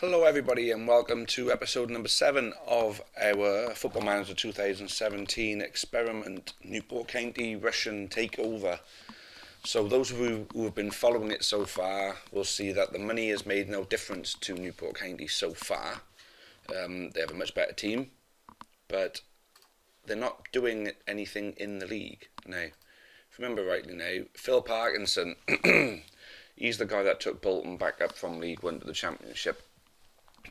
Hello everybody and welcome to episode number 7 of our Football Manager 2017 experiment, Newport County Russian Takeover. So those of you who have been following it so far will see that the money has made no difference to Newport County so far. They have a much better team, but they're not doing anything in the league now. If you remember rightly now, Phil Parkinson, he's the guy that took Bolton back up from League One to the Championship.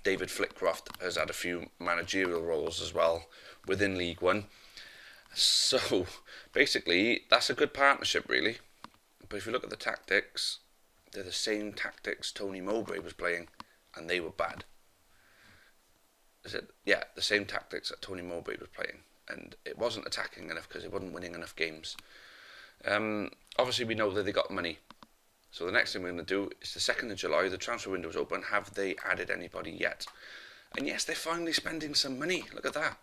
David Flitcroft has had a few managerial roles as well within League One. So basically, that's a good partnership really. But if you look at the tactics, they're the same tactics Tony Mowbray was playing, and they were bad. Yeah, the same tactics that Tony Mowbray was playing, and it wasn't attacking enough because it wasn't winning enough games. Obviously, we know that they got money. So the next thing we're going to do is the 2nd of July, the transfer window is open. Have they added anybody yet? And yes, they're finally spending some money. Look at that.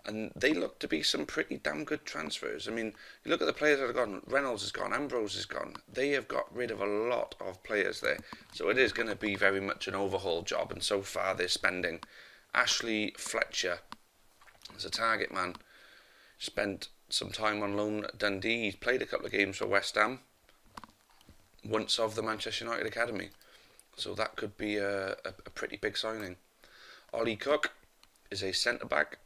And they look to be some pretty damn good transfers. I mean, you look at the players that have gone. Reynolds is gone. Ambrose is gone. They have got rid of a lot of players there. So it is going to be very much an overhaul job. And so far they're spending. Ashley Fletcher as a target man. Spent some time on loan at Dundee. He's played a couple of games for West Ham. Once of the Manchester United Academy. So that could be a pretty big signing. Ollie Cook is a centre-back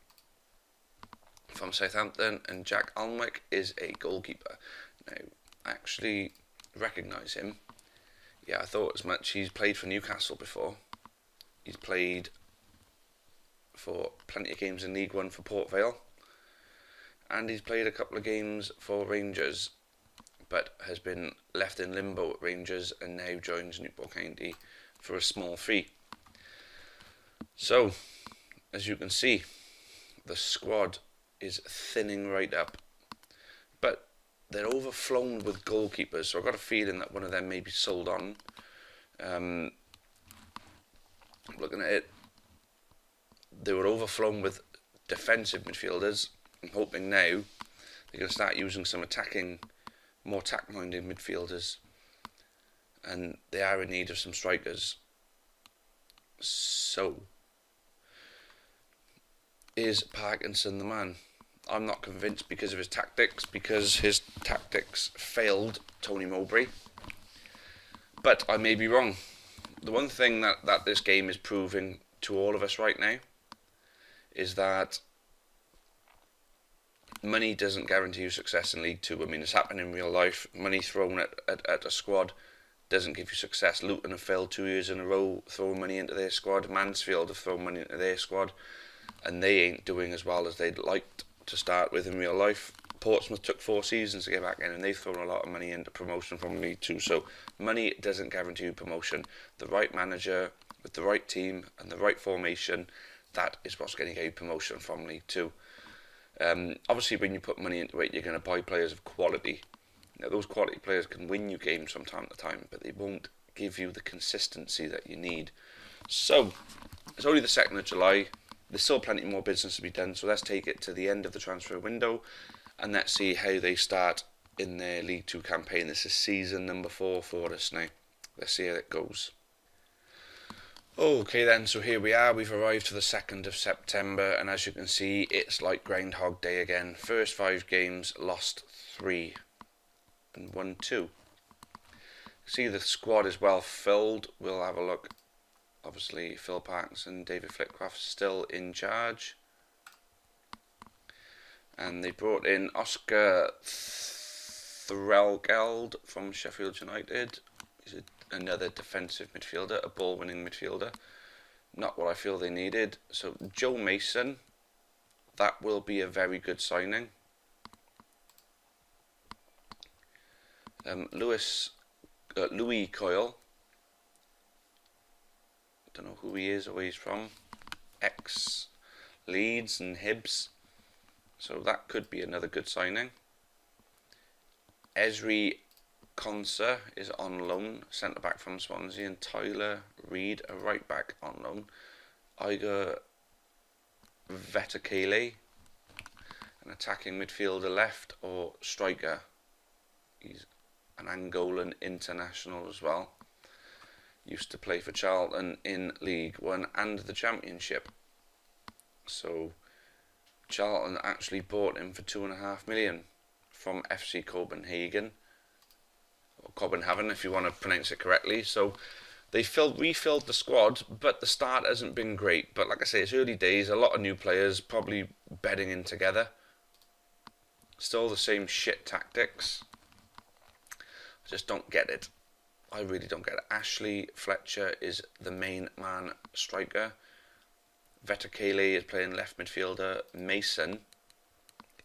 from Southampton, and Jack Alnwick is a goalkeeper. Now, I actually recognise him. Yeah, I thought as much. He's played for Newcastle before. He's played for plenty of games in League One for Port Vale. And he's played a couple of games for Rangers, but has been left in limbo at Rangers and now joins Newport County for a small fee. So, as you can see, the squad is thinning right up, but they're overflown with goalkeepers, so I've got a feeling that one of them may be sold on. Looking at it, they were overflown with defensive midfielders. I'm hoping now they're going to start using some more attack-minded midfielders, and they are in need of some strikers. So, is Parkinson the man? I'm not convinced because of his tactics, because his tactics failed Tony Mowbray, but I may be wrong. The one thing that this game is proving to all of us right now is that money doesn't guarantee you success in League 2. I mean, it's happened in real life. Money thrown at a squad doesn't give you success. Luton have failed 2 years in a row throwing money into their squad. Mansfield have thrown money into their squad, and they ain't doing as well as they'd like to start with in real life. Portsmouth took 4 seasons to get back in, and they've thrown a lot of money into promotion from League 2. So money doesn't guarantee you promotion. The right manager with the right team and the right formation, that is what's going to get you promotion from League 2. Obviously, when you put money into it, you're going to buy players of quality. Now, those quality players can win you games from time to time, but they won't give you the consistency that you need. So, it's only the 2nd of July. There's still plenty more business to be done, so let's take it to the end of the transfer window, and let's see how they start in their League 2 campaign. This is season number 4 for us now. Let's see how it goes. Okay then, so here we are, we've arrived to the 2nd of September, and as you can see, it's like Groundhog Day again. First 5 games, lost 3 and won 2. See, the squad is well filled. We'll have a look. Obviously, Phil Parkinson, David Flitcroft still in charge. And they brought in Oscar Threlgeld from Sheffield United. He's another defensive midfielder, a ball-winning midfielder. Not what I feel they needed. So Joe Mason, that will be a very good signing. Louis Coyle. Don't know who he is or where he's from. Ex-Leeds and Hibs. So that could be another good signing. Esri Conser is on loan, centre-back from Swansea, and Tyler Reid, a right-back, on loan. Igor Vetakele, an attacking midfielder left, or striker. He's an Angolan international as well. used to play for Charlton in League One and the Championship. So Charlton actually bought him for £2.5 million from FC Copenhagen, or Copenhagen if you want to pronounce it correctly. So they refilled the squad, but the start hasn't been great. But like I say, it's early days, a lot of new players probably bedding in together. Still the same shit tactics. I just don't get it. I really don't get it. Ashley Fletcher is the main man striker. Vetakele is playing left midfielder. Mason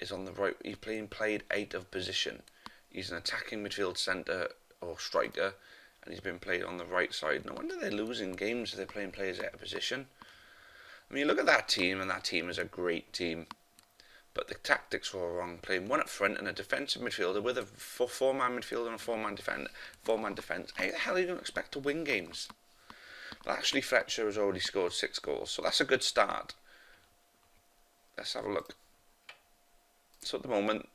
is on the right. He's played out of position. He's an attacking midfield centre or striker, and he's been played on the right side. No wonder they're losing games if they're playing players out of position. I mean, look at that team, and that team is a great team. But the tactics were wrong. Playing one up front and a defensive midfielder with a four-man midfielder and a four-man defence. How the hell are you going to expect to win games? But actually, Fletcher has already scored 6 goals, so that's a good start. Let's have a look. So at the moment,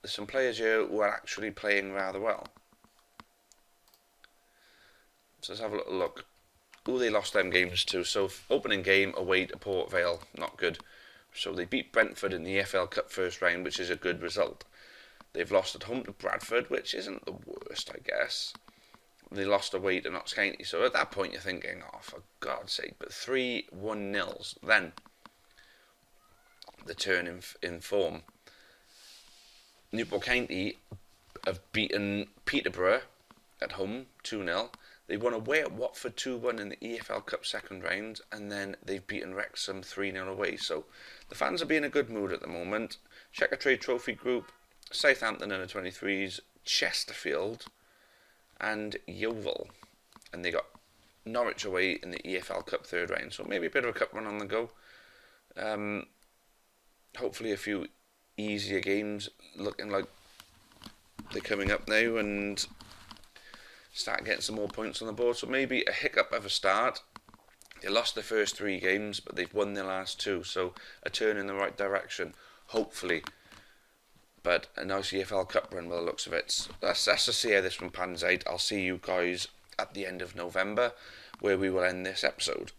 there's some players here who are actually playing rather well. So let's have a little look. Who they lost them games to. So opening game away to Port Vale, not good. So they beat Brentford in the EFL Cup first round, which is a good result. They've lost at home to Bradford, which isn't the worst, I guess. They lost away to Notts County. So at that point you're thinking, oh, for God's sake, but 3-1-0s. Then the turn in form. Newport County have beaten Peterborough at home 2-0. They won away at Watford 2-1 in the EFL Cup second round, and then they've beaten Wrexham 3-0 away. So the fans are being in a good mood at the moment. Checkatrade Trophy Group, Southampton under 23s, Chesterfield, and Yeovil. And they got Norwich away in the EFL Cup third round. So maybe a bit of a cup run on the go. Hopefully a few easier games, looking like they're coming up now, and start getting some more points on the board. So maybe a hiccup of a start. They lost their first 3 games, but they've won their last 2. So a turn in the right direction, hopefully. But a nice EFL Cup run by the looks of it. So let's just see how this one pans out. I'll see you guys at the end of November, where we will end this episode.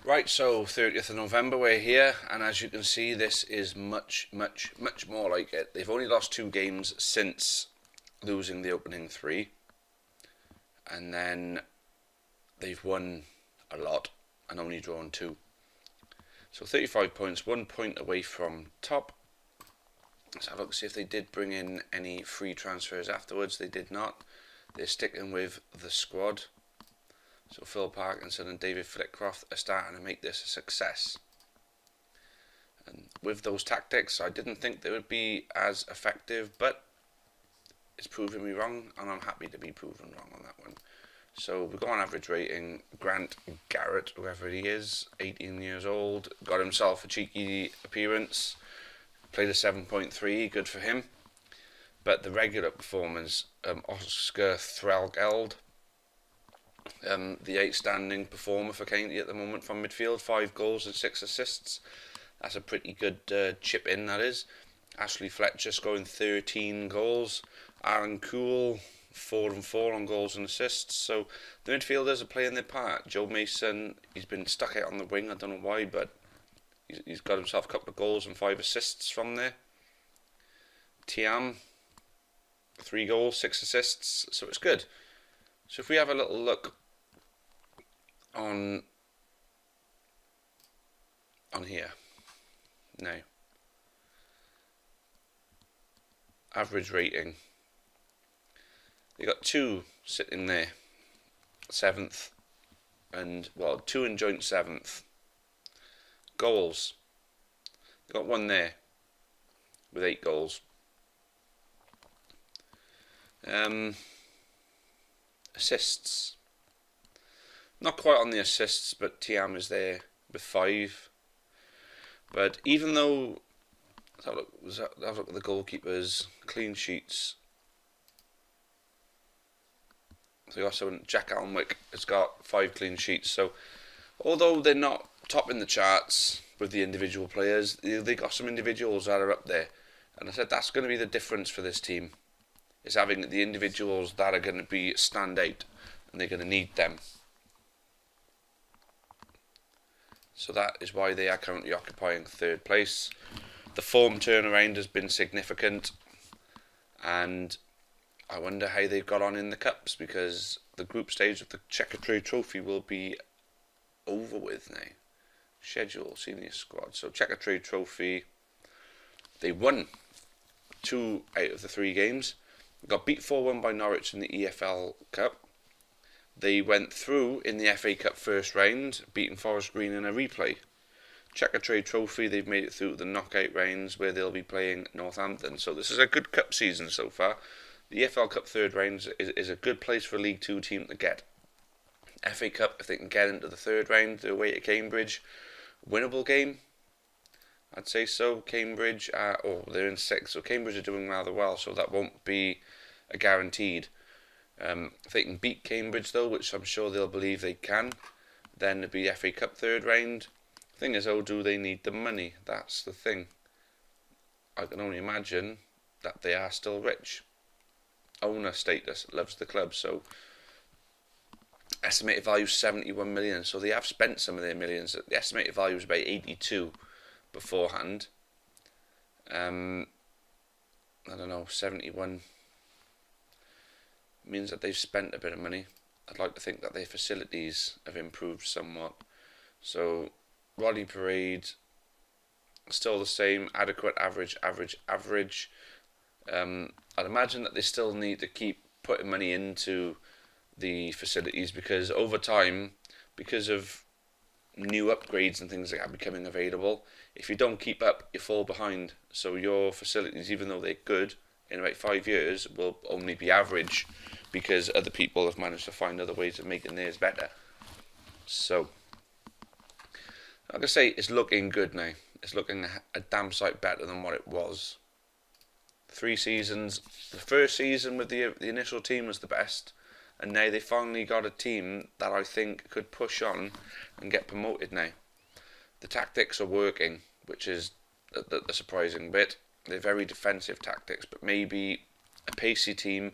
Right, so 30th of November we're here, and as you can see, this is much, much, much more like it. They've only lost 2 games since losing the opening 3, and then they've won a lot and only drawn 2. So 35 points, 1 point away from top. Let's have a look, see if they did bring in any free transfers afterwards. They did not. They're sticking with the squad. So Phil Parkinson and David Flitcroft are starting to make this a success. And with those tactics, I didn't think they would be as effective, but it's proving me wrong, and I'm happy to be proven wrong on that one. So we've got an average rating. Grant Garrett, whoever he is, 18 years old, got himself a cheeky appearance, played a 7.3, good for him. But the regular performance, Oscar Threlgeld, the outstanding performer for County at the moment from midfield, 5 goals and 6 assists. That's a pretty good chip in, that is. Ashley Fletcher scoring 13 goals. Aaron Cool, 4 and 4 on goals and assists. So the midfielders are playing their part. Joe Mason, he's been stuck out on the wing, I don't know why, but he's got himself a couple of goals and 5 assists from there. Tiam, 3 goals, 6 assists, so it's good. So if we have a little look on here now, average rating, they got 2 sitting there, 7th, and well, 2 in joint 7th. Goals, they got 1 there with 8 goals. Assists, not quite on the assists, but Tiam is there with 5. But even though, let's have a look at the goalkeepers, clean sheets. So also Jack Alnwick has got 5 clean sheets. So although they're not top in the charts with the individual players, they got some individuals that are up there. And I said that's going to be the difference for this team, is having the individuals that are going to be stand out. and they're going to need them. So that is why they are currently occupying 3rd place. The form turnaround has been significant, and I wonder how they've got on in the cups, because the group stage of the Checker Trade Trophy will be over with now. Schedule, senior squad. So Checker Trade Trophy, they won 2 out of the 3 games. Got beat 4-1 by Norwich in the EFL Cup. They went through in the FA Cup first round, beating Forest Green in a replay. Checker Trade Trophy, they've made it through the knockout rounds where they'll be playing Northampton. So this is a good cup season so far. The EFL Cup third round is a good place for a League 2 team to get. FA Cup, if they can get into the 3rd round, they're away to Cambridge. Winnable game, I'd say so. Cambridge, they're in 6th, so Cambridge are doing rather well, so that won't be a guaranteed. If they can beat Cambridge though, which I'm sure they'll believe they can, then it'll be FA Cup 3rd round. Thing is, do they need the money? That's the thing. I can only imagine that they are still rich. Owner status, loves the club, so estimated value 71 million. So they have spent some of their millions. The estimated value was about 82 beforehand. I don't know, 71 means that they've spent a bit of money. I'd like to think that their facilities have improved somewhat. So Rodney Parade, still the same, adequate, average. I'd imagine that they still need to keep putting money into the facilities, because over time, because of new upgrades and things like that becoming available, if you don't keep up, you fall behind. So your facilities, even though they're good, in about 5 years will only be average, because other people have managed to find other ways of making theirs better. So, like I say, it's looking good now. It's looking a damn sight better than what it was. 3 seasons. The first season with the initial team was the best, and now they finally got a team that I think could push on and get promoted now. The tactics are working, which is the surprising bit. They're very defensive tactics, but maybe a pacey team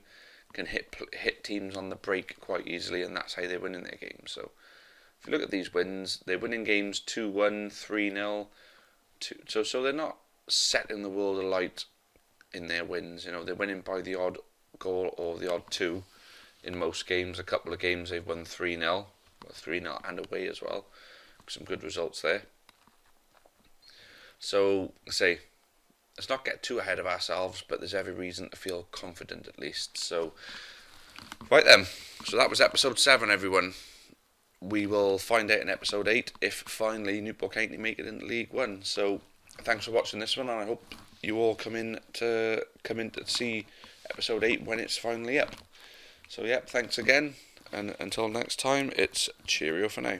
can hit teams on the break quite easily, and that's how they win in their games. So if you look at these wins, they're winning games 2-1, 3-0. So they're not setting the world alight in their wins. You know, they're winning by the odd goal or the odd 2 in most games. A couple of games they've won 3-0, well, 3-0 and away as well. Some good results there. So, let's not get too ahead of ourselves, but there's every reason to feel confident at least. So, right then. So that was episode 7, everyone. We will find out in episode 8 if finally Newport County make it into League 1. So, thanks for watching this one, and I hope you all come in to see episode 8 when it's finally up. So, thanks again, and until next time, it's cheerio for now.